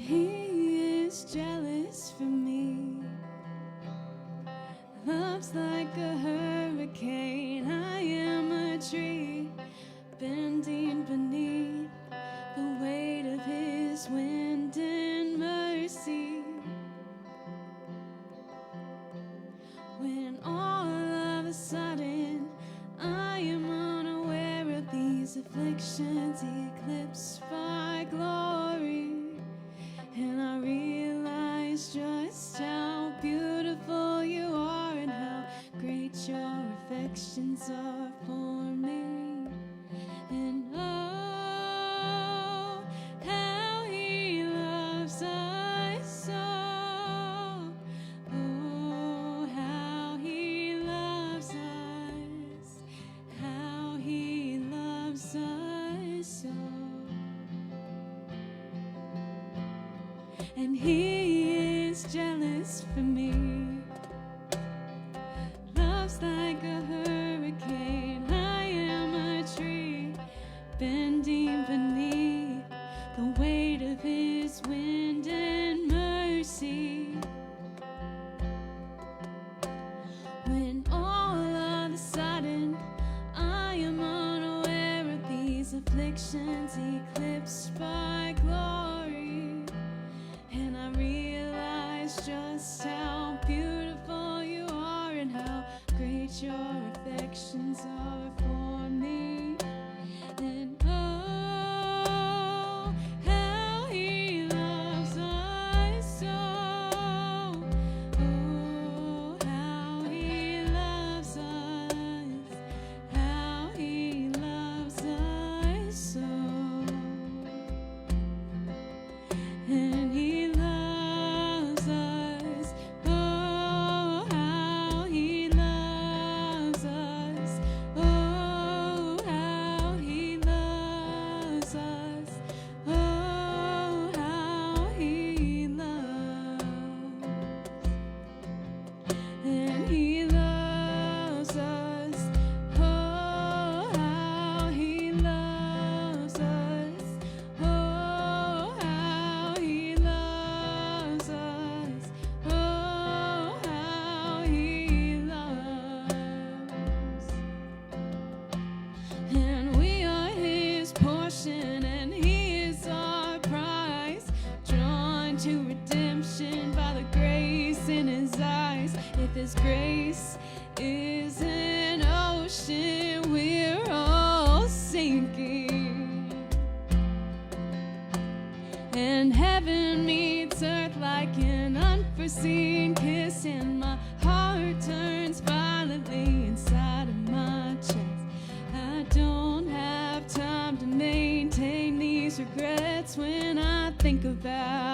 He is jealous for me. Love's like a hurricane. I am a tree bending beneath the weight of his wind and mercy. When all of a sudden I am unaware of these afflictions eclipsed by glory, and I realize just how beautiful you are and how great your affections are for me. And oh, how he loves us so. Oh, how he loves us. How he loves us so. And he is jealous for me. Love's like a hurricane. I am a tree bending beneath the weight of his wind and mercy. When all of a sudden I am unaware of these afflictions eclipsed by glory, and I realize just how beautiful you are and how great your affections are for me. And oh, how he loves us so. Oh, how he loves us. How he loves us so. And he loves us. Oh, how he loves us. Oh, how he loves us. Oh, how he loves. And he loves us. Oh, how he loves us. Oh, how he loves us. Oh, how he loves. And we are his portion, and he is our prize, drawn to redemption by the grace in his eyes. If his grace is an ocean, we're all sinking. And heaven meets earth like an unforeseen kiss, and my heart turns violently inside of my chest. I don't have time to maintain these regrets when I think about